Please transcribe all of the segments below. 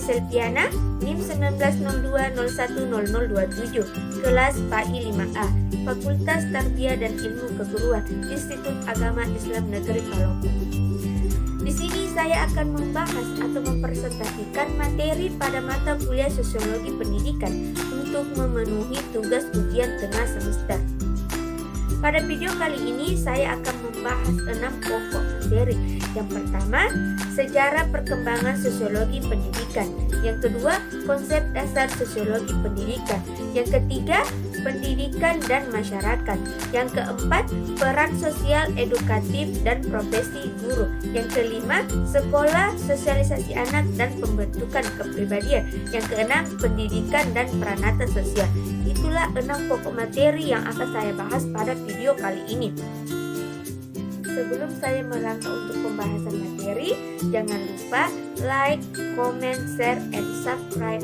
Selviana, NIM 1902010027, kelas PAI 5A, Fakultas Tarbiyah dan Ilmu Keguruan, Institut Agama Islam Negeri Palopo. Di sini saya akan membahas atau mempresentasikan materi pada mata kuliah Sosiologi Pendidikan untuk memenuhi tugas ujian tengah semester. Pada video kali ini saya akan membahas 6 pokok materi. Yang pertama, sejarah perkembangan sosiologi pendidikan. Yang kedua, konsep dasar sosiologi pendidikan. Yang ketiga, pendidikan dan masyarakat. Yang keempat, peran sosial edukatif dan profesi guru. Yang kelima, sekolah, sosialisasi anak dan pembentukan kepribadian. Yang keenam, pendidikan dan peranata sosial. Itulah 6 pokok materi yang akan saya bahas pada video kali ini. Sebelum saya melangkah untuk pembahasan materi, jangan lupa like, comment, share, and subscribe.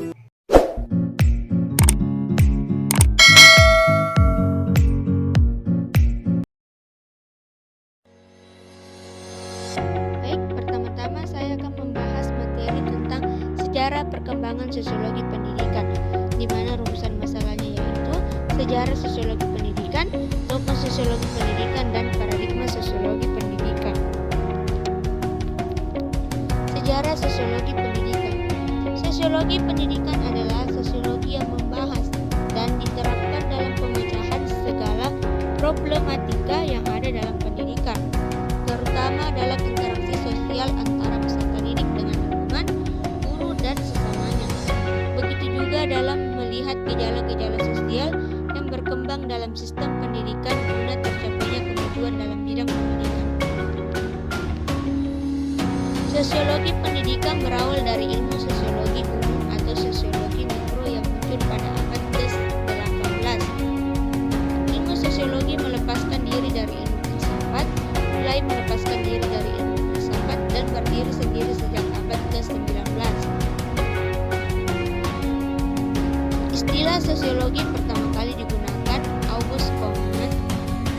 Baik, pertama-tama saya akan membahas materi tentang sejarah perkembangan sosiologi pendidikan, di mana rumusan masalahnya yaitu sejarah sosiologi pendidikan, tokoh sosiologi pendidikan, dan paradigma sosiologi pendidikan. Sejarah sosiologi pendidikan. Sosiologi pendidikan adalah sosiologi yang membahas dan diterapkan dalam pemecahan segala problematika yang ada dalam pendidikan, terutama dalam interaksi sosial antara peserta didik dengan lingkungan, guru, dan sesamanya. Begitu juga dalam melihat gejala-gejala sosial yang berkembang dalam sistem pendidikan guna tercapainya kemajuan dalam bidang pendidikan. Sosiologi pendidikan berawal dari ilmu sosiologi umum atau sosiologi mikro yang muncul pada abad ke-18. Ilmu sosiologi melepaskan diri dari ilmu filsafat, mulai melepaskan diri dari ilmu filsafat dan berdiri sendiri sejak abad ke-19. Istilah sosiologi pertama kali digunakan August Comte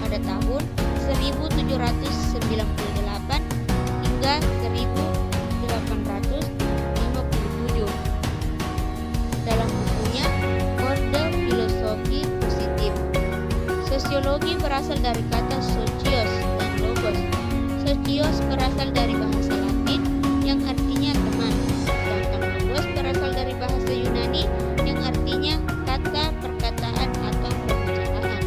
pada tahun 1798 hingga 1857 dalam bukunya Orde Filosofi Positif. Sosiologi berasal dari kata socios dan logos. Socios berasal dari bahasa Latin yang artinya teman, sedangkan logos berasal dari bahasa Yunani yang artinya kata, perkataan, atau perbicaraan.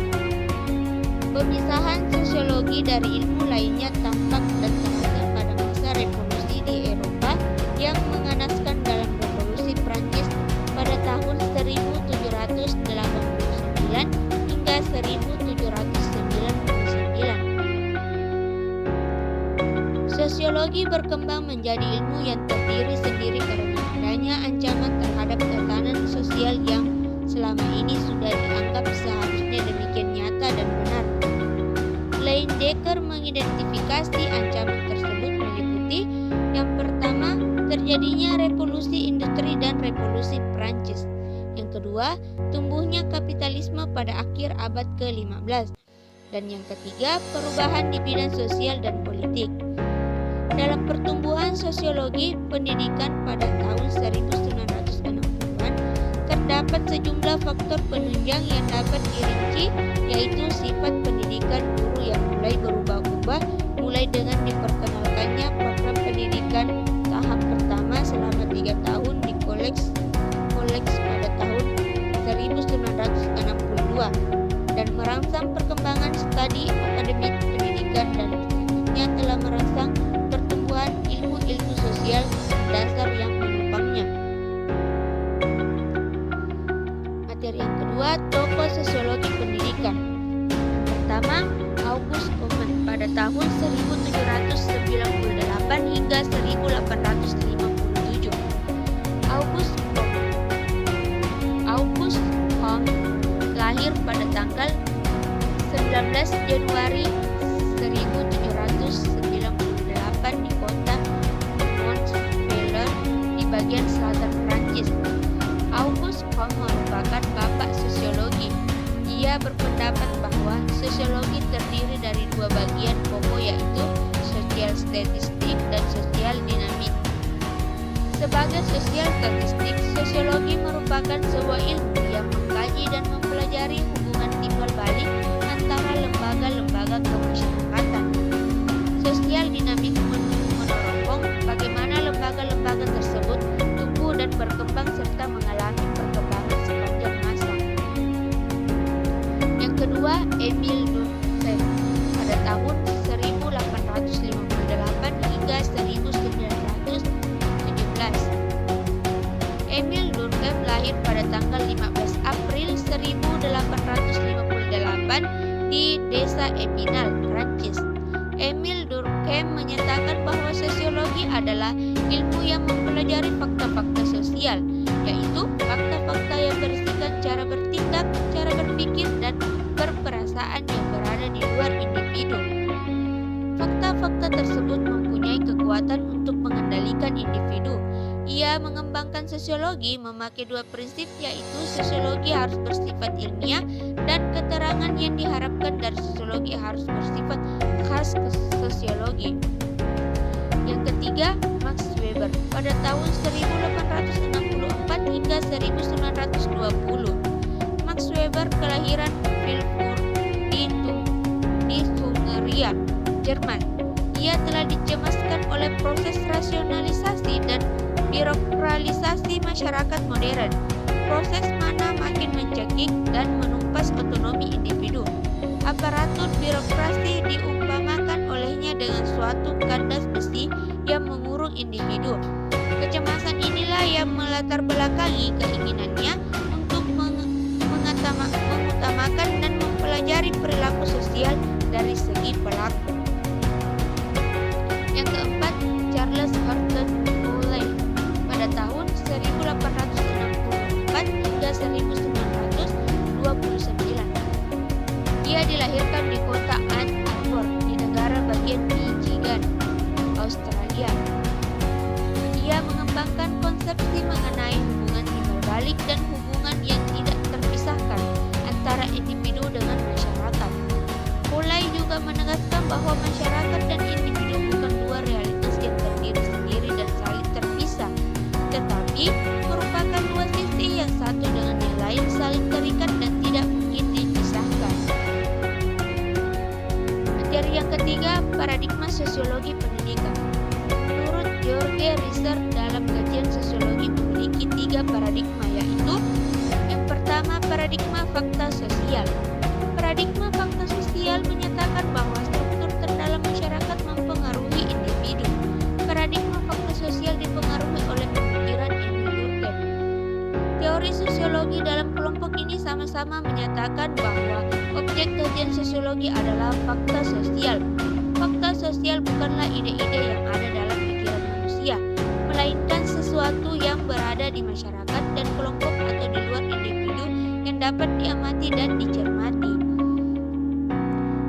Pemisahan sosiologi dari ilmu lainnya tampak dan terasa pada masa revolusi di Eropa yang menganaskan dalam revolusi Prancis pada tahun 1789 hingga 1799. Sosiologi berkembang menjadi ilmu yang terdiri sendiri karena adanya ancaman terhadap tatanan sosial yang selama ini sudah dianggap seharusnya demikian nyata dan benar. Leyendecker mengidentifikasi ancaman tersebut meliputi yang pertama, terjadinya revolusi industri dan revolusi Prancis. Yang kedua, tumbuhnya kapitalisme pada akhir abad ke-15. Dan yang ketiga, perubahan di bidang sosial dan politik. Dalam pertumbuhan sosiologi pendidikan pada tahun 1960-an, terdapat sejumlah faktor penunjang yang dapat dirinci, yaitu sifat pendidikan guru yang mulai berubah-ubah, mulai dengan diperkenalkannya program pendidikan tahap pertama selama 3 tahun di koleks pada tahun 1962 dan merangsang perkembangan studi akademik pendidikan dan selanjutnya telah merangsang pertumbuhan ilmu-ilmu sosial dasar yang menopangnya. Materi yang kedua, tokoh sosiologi pendidikan. Pertama, August Comte pada tahun 1798 hingga 1857. August Comte lahir pada tanggal 19 Januari 1798 di kota Montpellier di bagian selatan Prancis. August Comte merupakan bapak sosiologi. Ia berpendapat bahwa sosiologi terdiri dari 2 bagian pokok, yaitu sosial statistik dan sosial dinamik. Sebagai sosial statistik, sosiologi merupakan sebuah ilmu yang mengkaji dan mempelajari hubungan timbal balik antara lembaga-lembaga kemasyarakatan. Sosial dinamik meneropong bagaimana lembaga-lembaga tersebut tumbuh dan berkembang serta mengalami perkembangan sepanjang masa. Yang kedua, Emil Durkheim pada tahun 1858 hingga 1917. Emil Durkheim lahir pada tanggal 15 April 1858 di desa Epinal, Prancis. Emil Durkheim menyatakan bahwa sosiologi adalah ilmu yang mempelajari fakta-fakta sosial, yaitu fakta-fakta yang berisikan cara bertindak, cara berpikir, dan berperasaan yang berada di luar individu. Fakta-fakta tersebut mempunyai kekuatan untuk mengendalikan individu. Ia mengembangkan sosiologi memakai dua prinsip, yaitu sosiologi harus bersifat ilmiah dan keterangan yang diharapkan dari sosiologi harus bersifat khas sosiologi. Yang ketiga, Max Weber pada tahun 1864 hingga 1920. Max Weber kelahiran Vilvoorde di Sungeria, Jerman. Ia telah dicemaskan oleh proses rasionalisasi dan birokralisasi masyarakat modern, proses mana makin mencekik dan menumpas otonomi individu. Aparatur birokrasi diumpamakan olehnya dengan suatu kandas besi yang mengurung individu. Kecemasan inilah yang melatar belakangi keinginannya untuk mengutamakan dan mempelajari perilaku sosial dari segi pelaku. Yang keempat, Charles Horton Boole pada tahun 1864 hingga 1929. Dia dilahirkan di kota Ann Arbor di negara bagian Michigan, Australia. Dia mengembangkan konsepsi mengenai hubungan timbal balik dan hubungan yang tidak terpisahkan antara individu dengan masyarakat. Boole juga menegaskan bahwa masyarakat dan individu bukan dua realitas yang terdiri sendiri dan saling terpisah, tetapi merupakan dua sisi yang satu dengan yang lain saling terikat dan tidak mungkin dipisahkan. Materi yang ketiga, paradigma sosiologi pendidikan. Menurut George Risser, dalam kajian sosiologi memiliki tiga paradigma, yaitu yang pertama, paradigma fakta sosial. Paradigma fakta sosial menyatakan bahwa struktur terdalam masyarakat mempengaruhi individu. Paradigma fakta sosial dipengaruhi oleh pemikiran Emil Durkheim. Teori sosiologi dalam kelompok ini sama-sama menyatakan bahwa objek kajian sosiologi adalah fakta sosial. Fakta sosial bukanlah ide-ide yang ada dalam pikiran manusia, melainkan sesuatu yang berada di masyarakat dan kelompok atau di luar individu yang dapat diamati dan dicermati.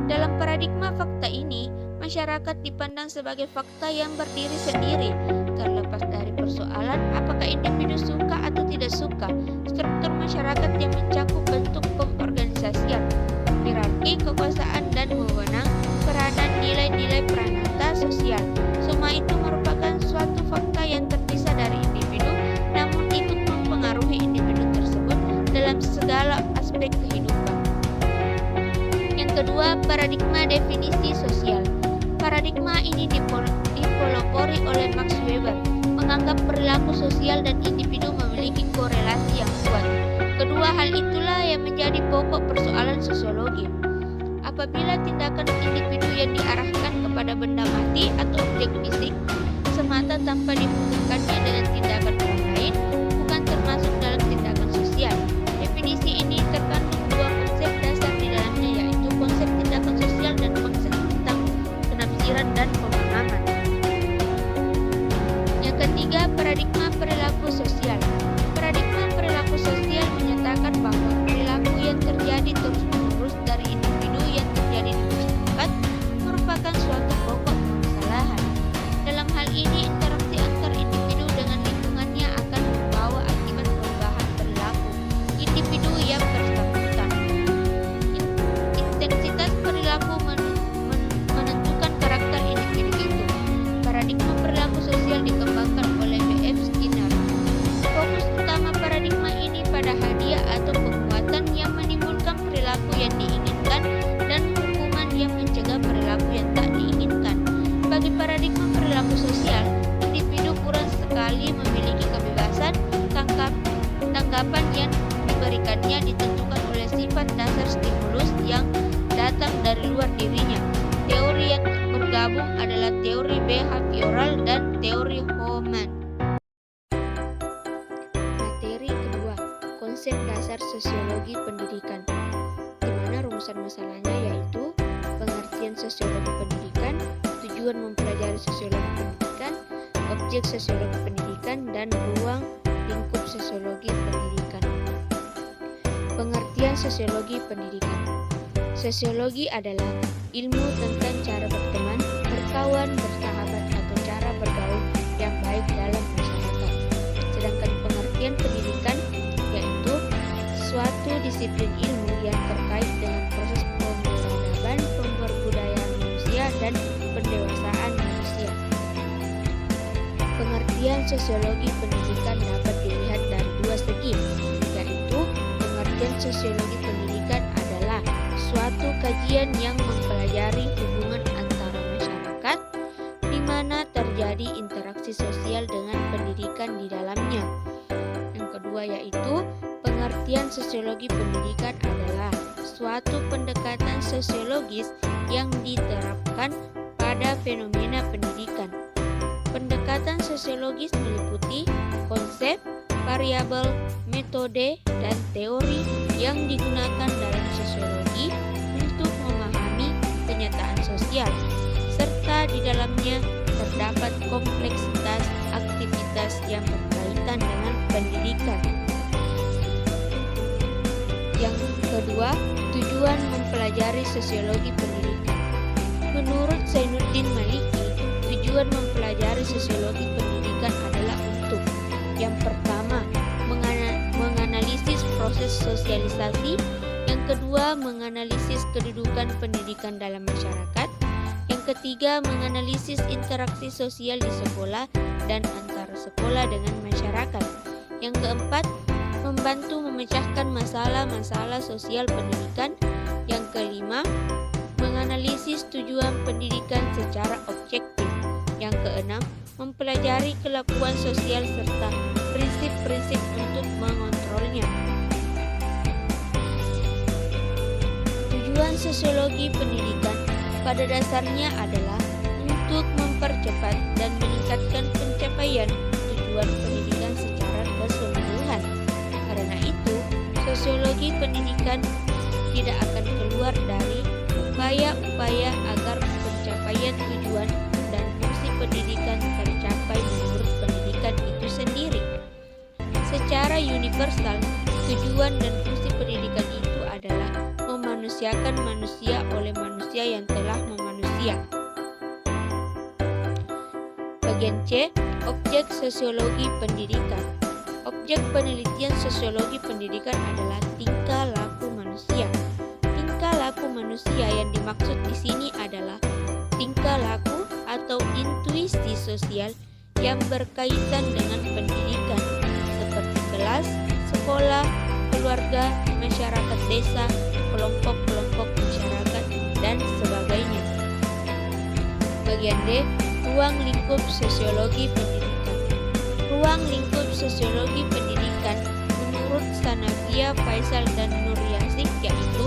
Dalam paradigma fakta ini, masyarakat dipandang sebagai fakta yang berdiri sendiri, terlepas dari persoalan apakah individu suka atau tidak suka. Struktur masyarakat yang mencakup bentuk pengorganisasian, hierarki kekuasaan dan wewenang, peranan nilai-nilai peranata sosial. Semua itu merupakan suatu fakta yang terpisah dari individu, namun ikut mempengaruhi individu tersebut dalam segala aspek kehidupan. Yang kedua, paradigma definisi sosial. Paradigma ini dipelopori oleh Max Weber, menganggap perilaku sosial dan individu memiliki korelasi yang kuat. Kedua hal itulah yang menjadi pokok persoalan sosiologi. Apabila tindakan individu yang diarahkan kepada benda mati atau objek fisik semata tanpa dihubungkannya dengan tindakan orang lain, bukan termasuk dalam tindakan sosial. Definisi ini terkandung dua konsep dasar di dalamnya, yaitu konsep tindakan sosial dan konsep tentang penafsiran dan pemahaman. Yang ketiga, paradigma perilaku sosial. Paradigma perilaku sosial menyatakan bahwa perilaku yang terjadi terus-menerus dari individu yang terjadi di masyarakat merupakan suatu pokok permasalahan. Dalam hal ini, interaksi antar individu dengan lingkungannya akan membawa akibat perubahan biasanya ditentukan oleh sifat dasar stimulus yang datang dari luar dirinya. Teori yang bergabung adalah teori behavioral dan teori Hohmann. Materi kedua, konsep dasar sosiologi pendidikan, di mana rumusan masalahnya yaitu pengertian sosiologi pendidikan, tujuan mempelajari sosiologi pendidikan, objek sosiologi pendidikan, dan ruang lingkup sosiologi pendidikan. Pengertian sosiologi pendidikan. Sosiologi adalah ilmu tentang cara berteman, berkawan, bersahabat, atau cara bergaul yang baik dalam masyarakat. Sedangkan pengertian pendidikan yaitu suatu disiplin ilmu yang terkait dengan proses pemberadaban, pembudayaan manusia, dan pendewasaan manusia. Pengertian sosiologi pendidikan dapat dilihat dari dua segi, yaitu pengertian sosiologi pendidikan adalah suatu kajian yang mempelajari hubungan antara masyarakat di mana terjadi interaksi sosial dengan pendidikan di dalamnya. Yang kedua yaitu pengertian sosiologi pendidikan adalah suatu pendekatan sosiologis yang diterapkan pada fenomena pendidikan. Pendekatan sosiologis meliputi konsep, variabel, metode, dan teori yang digunakan dalam sosiologi untuk memahami kenyataan sosial, serta di dalamnya terdapat kompleksitas aktivitas yang berkaitan dengan pendidikan. Yang kedua, tujuan mempelajari sosiologi pendidikan. Menurut Zainuddin Maliki, tujuan mempelajari sosiologi pendidikan adalah untuk yang pertama, menganalisis proses sosialisasi. Yang kedua, menganalisis kedudukan pendidikan dalam masyarakat. Yang ketiga, menganalisis interaksi sosial di sekolah dan antara sekolah dengan masyarakat. Yang keempat, membantu memecahkan masalah-masalah sosial pendidikan. Yang kelima, menganalisis tujuan pendidikan secara objektif. Yang keenam, mempelajari kelakuan sosial serta prinsip-prinsip untuk mengontrolnya. Tujuan sosiologi pendidikan pada dasarnya adalah untuk mempercepat dan meningkatkan pencapaian tujuan pendidikan secara keseluruhan. Karena itu, sosiologi pendidikan tidak akan keluar dari upaya-upaya agar pencapaian tujuan dan fungsi pendidikan tercapai menurut pendidikan itu sendiri. Secara universal, tujuan dan fungsi pendidikan itu adalah memanusiakan manusia oleh manusia yang telah memanusia. Bagian C, objek sosiologi pendidikan. Objek penelitian sosiologi pendidikan adalah tingkah laku manusia. Tingkah laku manusia yang dimaksud di sini adalah tingkah laku atau intuisi sosial yang berkaitan dengan pendidikan, seperti kelas, sekolah, keluarga, masyarakat desa, kelompok-kelompok masyarakat, dan sebagainya. Bagian D, ruang lingkup sosiologi pendidikan. Ruang lingkup sosiologi pendidikan menurut Sanavia, Faisal, dan Nur Yasin yaitu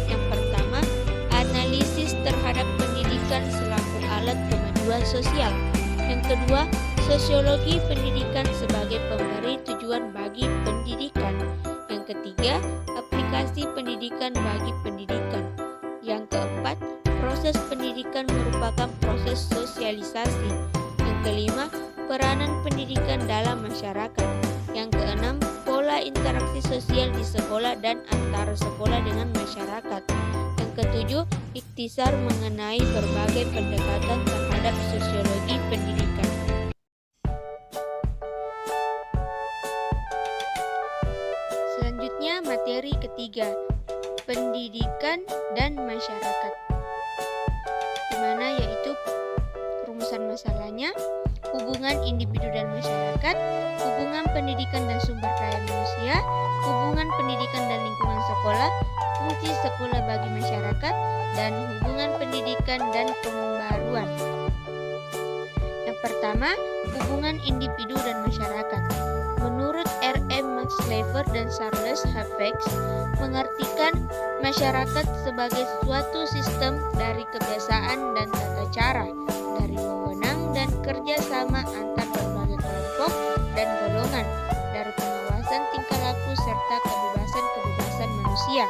yang pertama, analisis terhadap pendidikan selaku alat kemajuan sosial. Yang kedua, sosiologi pendidikan sebagai pemberi tujuan bagi pendidikan. Yang ketiga, aplikasi pendidikan bagi pendidikan. Yang keempat, proses pendidikan merupakan proses sosialisasi. Yang kelima, peranan pendidikan dalam masyarakat. Yang keenam, pola interaksi sosial di sekolah dan antara sekolah dengan masyarakat. Yang ketujuh, ikhtisar mengenai berbagai pendekatan terhadap sosiologi pendidikan. Selanjutnya materi ketiga, pendidikan dan masyarakat, di mana yaitu rumusan masalahnya, hubungan individu dan masyarakat, hubungan pendidikan dan sumber daya manusia, hubungan pendidikan dan lingkungan sekolah, fungsi sekolah bagi masyarakat, dan hubungan pendidikan dan pembaruan. Yang pertama, hubungan individu dan masyarakat. Menurut R.M. Max Lever dan Charles Havex, mengartikan masyarakat sebagai suatu sistem dari kebiasaan dan tata cara, dari wewenang dan kerjasama antar berbagai kelompok dan golongan, dari pengawasan tingkah laku serta kebebasan-kebebasan manusia.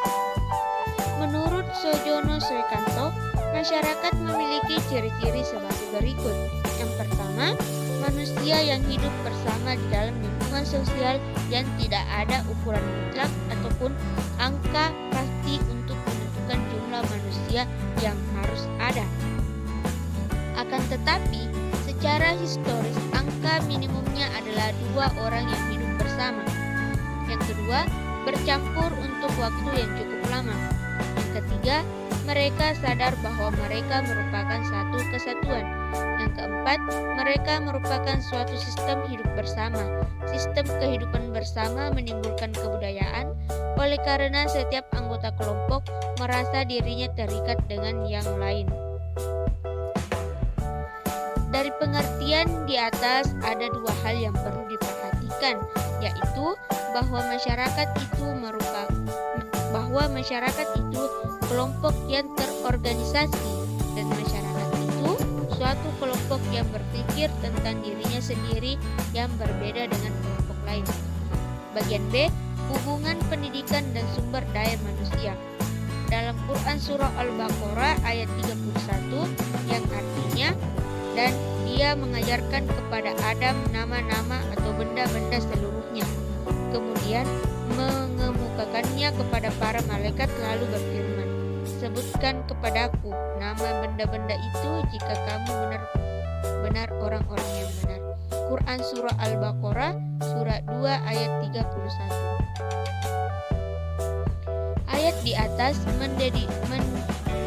Menurut Sojono Suekanto, masyarakat memiliki ciri-ciri sebagai berikut. Yang pertama, manusia yang hidup bersama di dalam lingkungan sosial yang tidak ada ukuran mutlak ataupun angka pasti untuk menentukan jumlah manusia yang harus ada. Akan tetapi, secara historis angka minimumnya adalah 2 orang yang hidup bersama. Yang kedua, bercampur untuk waktu yang cukup lama. Yang ketiga, mereka sadar bahwa mereka merupakan satu kesatuan. Yang keempat, mereka merupakan suatu sistem hidup bersama. Sistem kehidupan bersama menimbulkan kebudayaan, oleh karena setiap anggota kelompok merasa dirinya terikat dengan yang lain. Dari pengertian di atas ada 2 hal yang perlu diperhatikan, yaitu bahwa masyarakat itu kelompok yang terorganisasi dan masyarakat itu suatu kelompok yang berpikir tentang dirinya sendiri yang berbeda dengan kelompok lain. Bagian B, hubungan pendidikan dan sumber daya manusia. Dalam Quran Surah Al-Baqarah ayat 31 yang artinya, dan dia mengajarkan kepada Adam nama-nama atau benda-benda seluruhnya. Kemudian mengemukakannya kepada para malaikat lalu berfirman, sebutkan kepadaku nama benda-benda itu jika kamu benar orang-orang yang benar. Quran Surah Al-Baqarah Surah 2 ayat 31. Ayat di atas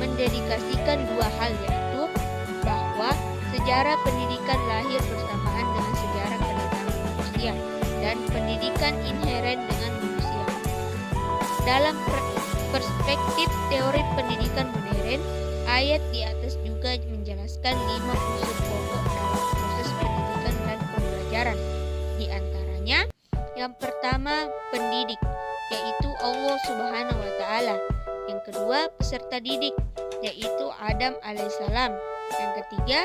mendedikasikan 2 hal, yaitu bahwa sejarah pendidikan lahir bersamaan dengan sejarah kedatangan manusia dan pendidikan inheren dengan manusia. Dalam perspektif teori pendidikan modern, ayat di atas juga menjelaskan 5 unsur pokok dalam proses pendidikan dan pembelajaran. Di antaranya, yang pertama pendidik, yaitu Allah Subhanahu wa Ta'ala. Yang kedua, peserta didik, yaitu Adam alaihissalam. Yang ketiga,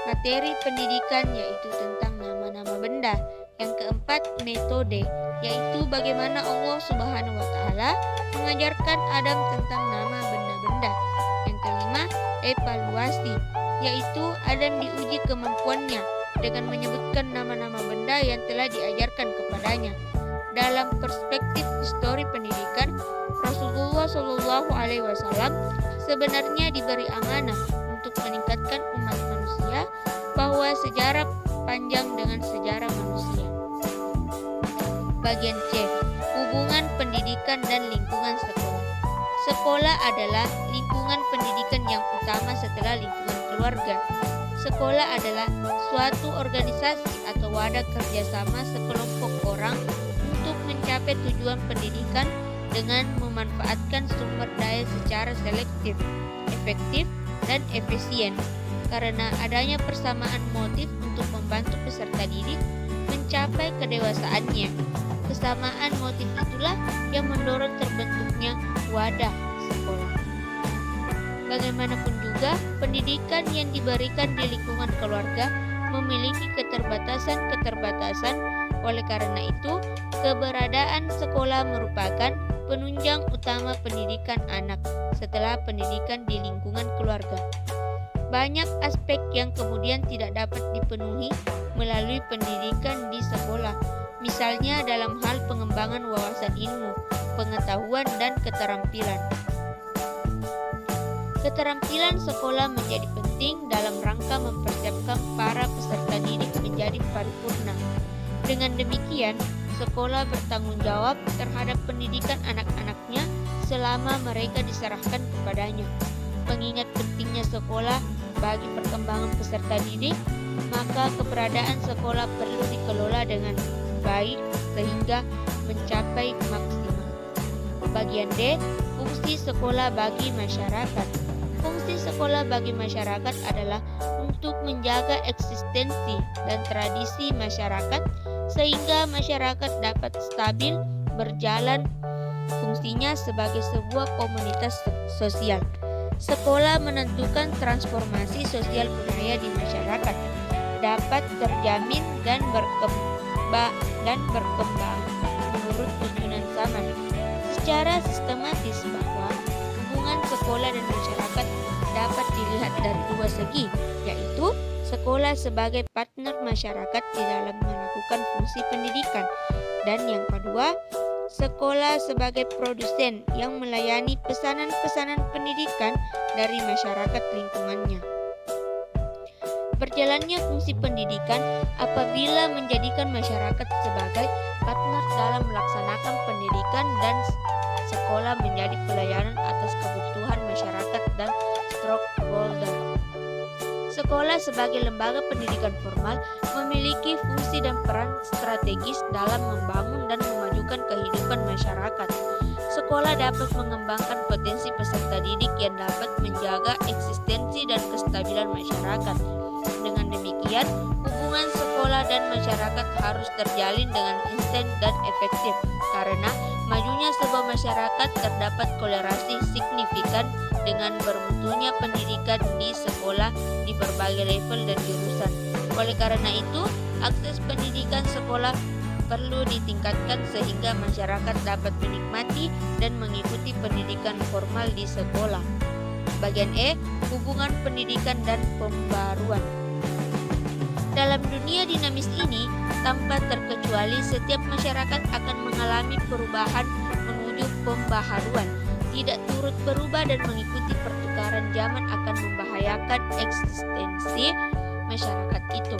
materi pendidikan, yaitu tentang nama-nama benda. Yang keempat, metode, yaitu bagaimana Allah Subhanahu wa Ta'ala mengajarkan Adam tentang nama benda-benda. Yang kelima, evaluasi, yaitu Adam diuji kemampuannya dengan menyebutkan nama-nama benda yang telah diajarkan kepadanya. Dalam perspektif histori pendidikan, Rasulullah Shallallahu Alaihi Wasallam sebenarnya diberi amanah untuk meningkatkan umat manusia bahwa sejarah panjang dengan sejarah manusia. Bagian C, hubungan pendidikan dan lingkungan sekolah. Sekolah adalah lingkungan pendidikan yang utama setelah lingkungan keluarga. Sekolah adalah suatu organisasi atau wadah kerjasama sekelompok orang untuk mencapai tujuan pendidikan dengan memanfaatkan sumber daya secara selektif, efektif, dan efisien. Karena adanya persamaan motif untuk membantu peserta didik mencapai kedewasaannya. Kesamaan motif itulah yang mendorong terbentuknya wadah sekolah. Bagaimanapun juga, pendidikan yang diberikan di lingkungan keluarga memiliki keterbatasan-keterbatasan. Oleh karena itu, keberadaan sekolah merupakan penunjang utama pendidikan anak setelah pendidikan di lingkungan keluarga. Banyak aspek yang kemudian tidak dapat dipenuhi melalui pendidikan di sekolah, misalnya dalam hal pengembangan wawasan ilmu, pengetahuan, dan keterampilan. Keterampilan sekolah menjadi penting dalam rangka mempersiapkan para peserta didik menjadi paripurna. Dengan demikian, sekolah bertanggung jawab terhadap pendidikan anak-anaknya selama mereka diserahkan kepadanya. Mengingat pentingnya sekolah bagi perkembangan peserta didik, maka keberadaan sekolah perlu dikelola dengan baik sehingga mencapai maksimal. Bagian D, fungsi sekolah bagi masyarakat. Fungsi sekolah bagi masyarakat adalah untuk menjaga eksistensi dan tradisi masyarakat sehingga masyarakat dapat stabil berjalan fungsinya sebagai sebuah komunitas sosial. Sekolah menentukan transformasi sosial budaya di masyarakat dapat terjamin dan berkembang menurut tuntunan zaman. Secara sistematis bahwa hubungan sekolah dan masyarakat dapat dilihat dari dua segi, yaitu sekolah sebagai partner masyarakat di dalam melakukan fungsi pendidikan, dan yang kedua, sekolah sebagai produsen yang melayani pesanan-pesanan pendidikan dari masyarakat lingkungannya. Berjalannya fungsi pendidikan apabila menjadikan masyarakat sebagai partner dalam melaksanakan pendidikan dan sekolah menjadi pelayanan atas kebutuhan masyarakat dan stakeholder. Sekolah sebagai lembaga pendidikan formal memiliki fungsi dan peran strategis dalam membangun dan memajukan kehidupan masyarakat. Sekolah dapat mengembangkan potensi peserta didik yang dapat menjaga eksistensi dan kestabilan masyarakat. Dengan demikian, hubungan sekolah dan masyarakat harus terjalin dengan instan dan efektif, karena majunya sebuah masyarakat terdapat kolerasi signifikan dengan bermutunya pendidikan di sekolah di berbagai level dan jurusan. Oleh karena itu, akses pendidikan sekolah perlu ditingkatkan sehingga masyarakat dapat menikmati dan mengikuti pendidikan formal di sekolah. Bagian E, hubungan pendidikan dan pembaruan. Dalam dunia dinamis ini, tanpa terkecuali setiap masyarakat akan mengalami perubahan menuju pembaharuan. Tidak turut berubah dan mengikuti pertukaran zaman akan membahayakan eksistensi masyarakat itu.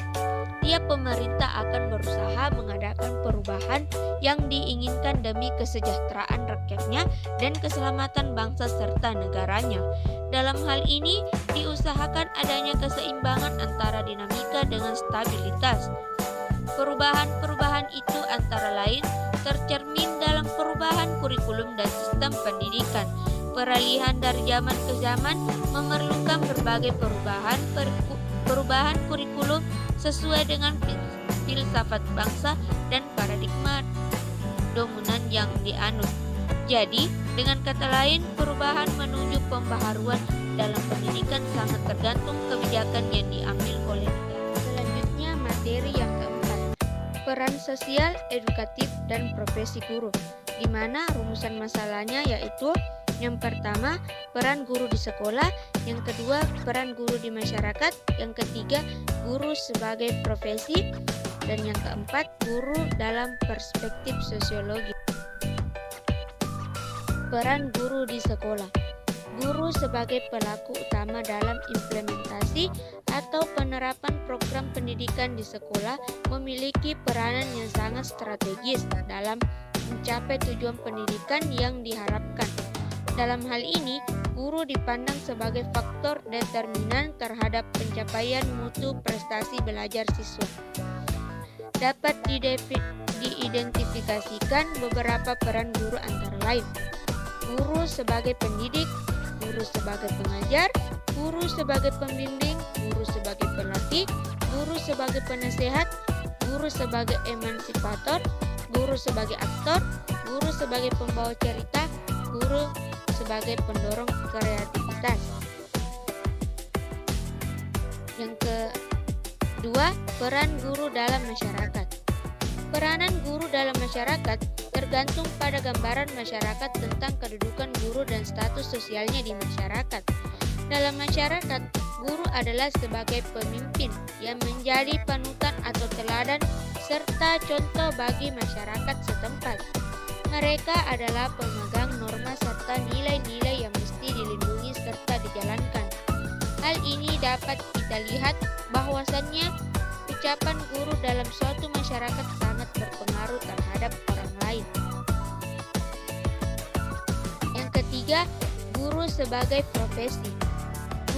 Tiap pemerintah akan berusaha mengadakan perubahan yang diinginkan demi kesejahteraan rakyatnya dan keselamatan bangsa serta negaranya. Dalam hal ini, diusahakan adanya keseimbangan antara dinamika dengan stabilitas. Perubahan-perubahan itu antara lain tercermin dalam perubahan kurikulum dan sistem pendidikan. Peralihan dari zaman ke zaman memerlukan berbagai perubahan kurikulum sesuai dengan filsafat bangsa dan paradigma dominan yang dianut. Jadi, dengan kata lain, perubahan menuju pembaharuan dalam pendidikan sangat tergantung kebijakan yang diambil oleh negara. Selanjutnya, materi yang keempat, peran sosial, edukatif, dan profesi guru, di mana rumusan masalahnya yaitu yang pertama, peran guru di sekolah, yang kedua, peran guru di masyarakat, yang ketiga, guru sebagai profesi, dan yang keempat, guru dalam perspektif sosiologi. Peran guru di sekolah. Guru sebagai pelaku utama dalam implementasi atau penerapan program pendidikan di sekolah memiliki peranan yang sangat strategis dalam mencapai tujuan pendidikan yang diharapkan. Dalam hal ini, guru dipandang sebagai faktor determinan terhadap pencapaian mutu prestasi belajar siswa. Dapat diidentifikasikan beberapa peran guru antara lain: guru sebagai pendidik, guru sebagai pengajar, guru sebagai pembimbing, guru sebagai pelatih, guru sebagai penasehat, guru sebagai emansipator, guru sebagai aktor, guru sebagai pembawa cerita, guru sebagai pendorong kreativitas. Yang kedua, peran guru dalam masyarakat. Peranan guru dalam masyarakat tergantung pada gambaran masyarakat tentang kedudukan guru dan status sosialnya di masyarakat. Dalam masyarakat, guru adalah sebagai pemimpin yang menjadi panutan atau teladan serta contoh bagi masyarakat setempat. Mereka adalah pemegang norma serta nilai-nilai yang mesti dilindungi serta dijalankan. Hal ini dapat kita lihat bahwasannya ucapan guru dalam suatu masyarakat sangat berpengaruh terhadap orang lain. Yang ketiga, guru sebagai profesi.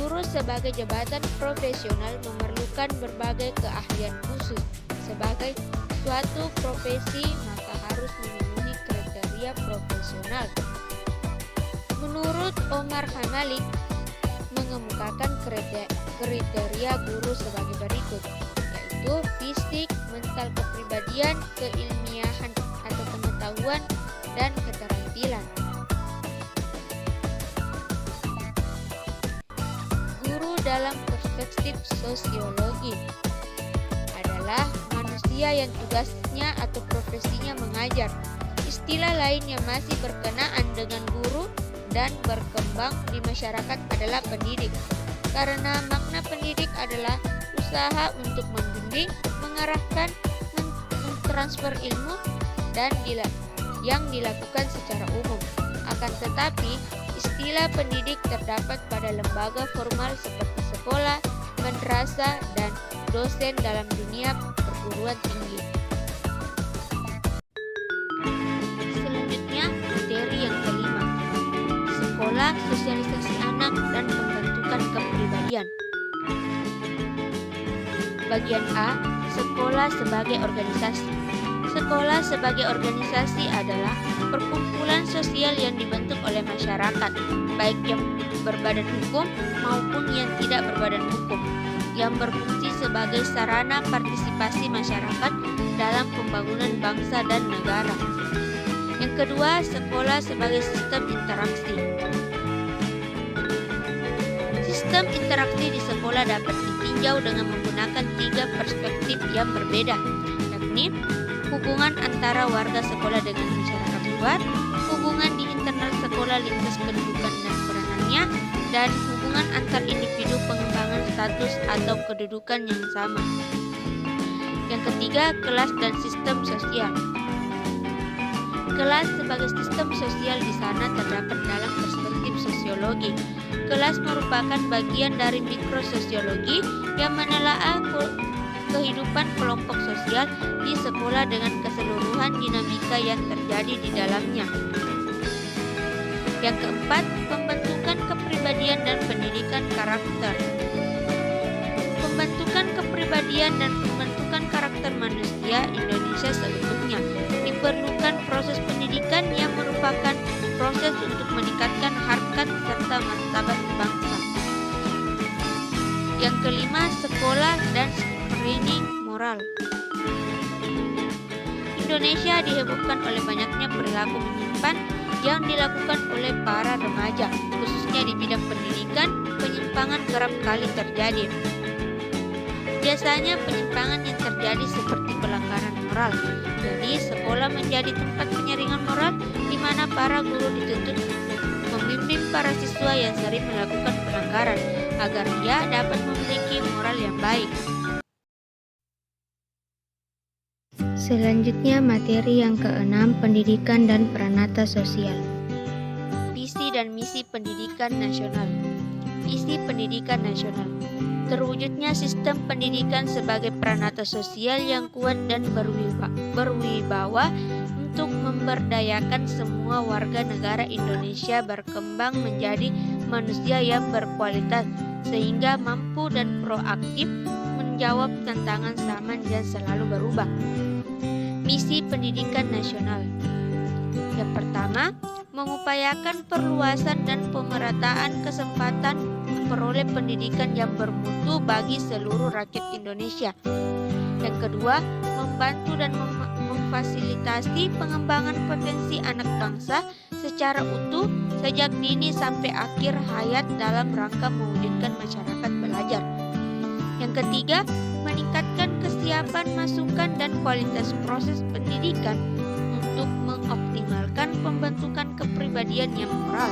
Guru sebagai jabatan profesional memerlukan berbagai keahlian khusus. Sebagai suatu profesi, maka harus memenuhi kriteria profesional. Menurut Omar Hamalik, mengemukakan kriteria guru sebagai berikut, yaitu fisik, mental kepribadian, keilmiahan atau pengetahuan, dan keterampilan. Guru dalam perspektif sosiologi adalah manusia yang tugasnya atau profesinya mengajar. Istilah lain yang masih berkenaan dengan guru dan berkembang di masyarakat adalah pendidik, karena makna pendidik adalah usaha untuk membimbing, mengarahkan, mentransfer ilmu dan yang dilakukan secara umum. Akan tetapi, istilah pendidik terdapat pada lembaga formal seperti sekolah, madrasah, dan dosen dalam dunia perguruan tinggi. Selanjutnya, materi yang kelima. Sekolah, sosialisasi anak, dan pembentukan kepribadian. Bagian A, sekolah sebagai organisasi. Sekolah sebagai organisasi adalah perkumpulan sosial yang dibentuk oleh masyarakat, baik yang berbadan hukum maupun yang tidak berbadan hukum, yang berfungsi sebagai sarana partisipasi masyarakat dalam pembangunan bangsa dan negara. Yang kedua, sekolah sebagai sistem interaksi. Sistem interaksi di sekolah dapat ditinjau dengan menggunakan 3 perspektif yang berbeda, yakni hubungan antara warga sekolah dengan masyarakat luar, hubungan di internal sekolah lintas kedudukan dan peranannya, dan hubungan antar individu pengembangan status atau kedudukan yang sama. Yang ketiga, kelas dan sistem sosial. Kelas sebagai sistem sosial di sana terdapat dalam perspektif sosiologi. Kelas merupakan bagian dari mikrososiologi yang menelaah kehidupan kelompok sosial di sekolah dengan keseluruhan dinamika yang terjadi di dalamnya. Yang keempat, pembentukan kepribadian dan pendidikan karakter. Pembentukan kepribadian dan pembentukan karakter manusia Indonesia seutuhnya diperlukan proses pendidikan yang merupakan proses untuk meningkatkan harkat serta martabat bangsa. Yang kelima, sekolah dan screening moral. Indonesia dihebohkan oleh banyaknya perilaku menyimpan yang dilakukan oleh para remaja, khususnya di bidang pendidikan. Penyimpangan kerap kali terjadi. Biasanya penyimpangan yang terjadi seperti pelanggaran moral. Jadi sekolah menjadi tempat penyaringan moral di mana para guru dituntut membimbing para siswa yang sering melakukan pelanggaran agar ia dapat memiliki moral yang baik. Selanjutnya materi yang keenam, pendidikan dan peranata sosial. Visi dan misi pendidikan nasional. Visi pendidikan nasional. Terwujudnya sistem pendidikan sebagai peranata sosial yang kuat dan berwibawa untuk memberdayakan semua warga negara Indonesia berkembang menjadi manusia yang berkualitas sehingga mampu dan proaktif menjawab tantangan zaman yang selalu berubah. Misi pendidikan nasional. Yang pertama, mengupayakan perluasan dan pemerataan kesempatan memperoleh pendidikan yang bermutu bagi seluruh rakyat Indonesia. Yang kedua, membantu dan memfasilitasi pengembangan potensi anak bangsa secara utuh sejak dini sampai akhir hayat dalam rangka mewujudkan masyarakat belajar. Yang ketiga, meningkatkan kesiapan masukan dan kualitas proses pendidikan untuk mengoptimalkan pembentukan kepribadian yang moral.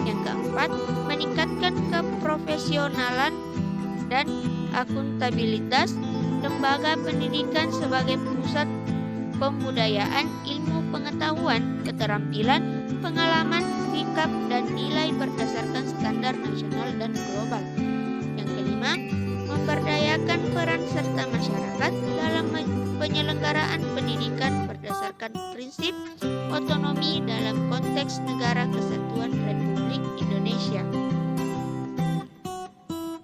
Yang keempat, meningkatkan keprofesionalan dan akuntabilitas lembaga pendidikan sebagai pusat pembudayaan ilmu pengetahuan, keterampilan, pengalaman, sikap, dan nilai berdasarkan standar nasional dan global. Yang kelima, memberdayakan peran serta masyarakat dalam penyelenggaraan pendidikan berdasarkan prinsip otonomi dalam konteks Negara Kesatuan Republik Indonesia.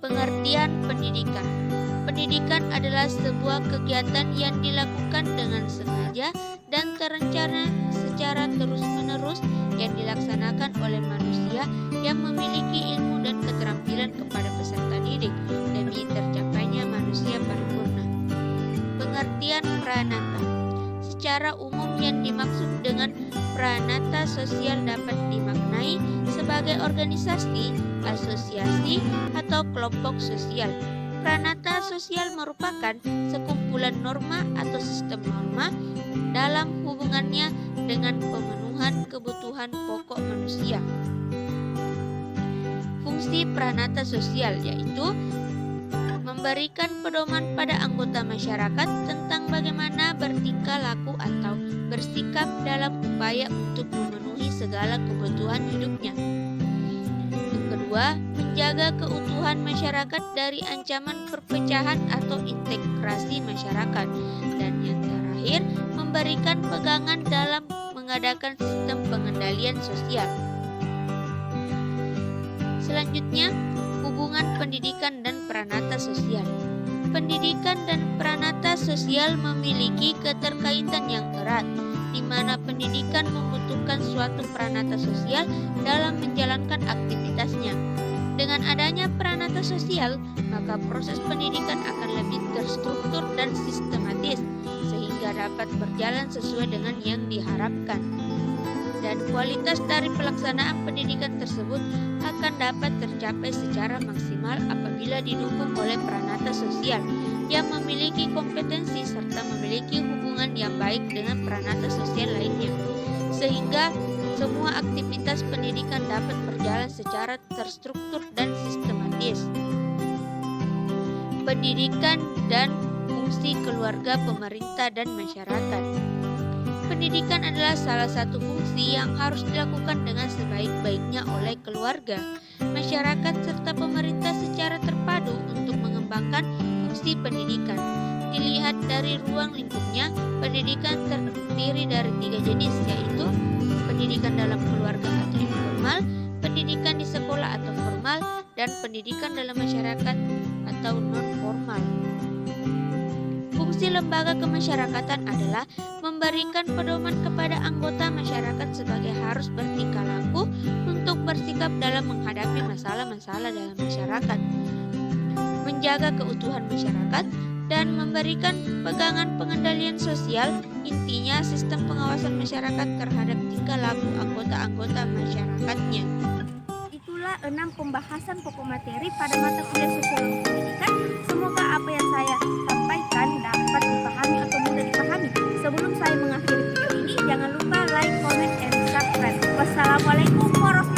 Pengertian pendidikan. Pendidikan adalah sebuah kegiatan yang dilakukan dengan sengaja dan terencana secara terus-menerus yang dilaksanakan oleh manusia manusia yang memiliki ilmu dan keterampilan kepada peserta didik demi tercapainya manusia paripurna. Pengertian pranata. Secara umum yang dimaksud dengan pranata sosial dapat dimaknai sebagai organisasi, asosiasi, atau kelompok sosial. Pranata sosial merupakan sekumpulan norma atau sistem norma dalam hubungannya dengan pemenuhan kebutuhan pokok manusia. Fungsi pranata sosial yaitu memberikan pedoman pada anggota masyarakat tentang bagaimana bertingkah laku atau bersikap dalam upaya untuk memenuhi segala kebutuhan hidupnya. Yang kedua, menjaga keutuhan masyarakat dari ancaman perpecahan atau integrasi masyarakat. Dan yang terakhir, memberikan pegangan dalam mengadakan sistem pengendalian sosial. Selanjutnya, hubungan pendidikan dan pranata sosial. Pendidikan dan pranata sosial memiliki keterkaitan yang erat, di mana pendidikan membutuhkan suatu pranata sosial dalam menjalankan aktivitasnya. Dengan adanya pranata sosial, maka proses pendidikan akan lebih terstruktur dan sistematis, sehingga dapat berjalan sesuai dengan yang diharapkan. Dan kualitas dari pelaksanaan pendidikan tersebut akan dapat tercapai secara maksimal apabila didukung oleh pranata sosial yang memiliki kompetensi serta memiliki hubungan yang baik dengan pranata sosial lainnya, sehingga semua aktivitas pendidikan dapat berjalan secara terstruktur dan sistematis. Pendidikan dan fungsi keluarga, pemerintah, dan masyarakat. Pendidikan adalah salah satu fungsi yang harus dilakukan dengan sebaik-baiknya oleh keluarga, masyarakat, serta pemerintah secara terpadu untuk mengembangkan fungsi pendidikan. Dilihat dari ruang lingkupnya, pendidikan terdiri dari 3 jenis, yaitu pendidikan dalam keluarga atau informal, pendidikan di sekolah atau formal, dan pendidikan dalam masyarakat atau non-formal. Fungsi lembaga kemasyarakatan adalah memberikan pedoman kepada anggota masyarakat sebagai harus bertingkah laku untuk bersikap dalam menghadapi masalah-masalah dalam masyarakat, menjaga keutuhan masyarakat, dan memberikan pegangan pengendalian sosial. Intinya sistem pengawasan masyarakat terhadap tingkah laku anggota-anggota masyarakatnya. Itulah 6 pembahasan pokok materi pada mata kuliah Sosiologi Pendidikan. Semoga apa yang saya sampaikan dapat dipahami atau mudah dipahami. Sebelum saya mengakhiri video ini, jangan lupa like, comment, and subscribe. Wassalamualaikum warahmatullahi wabarakatuh.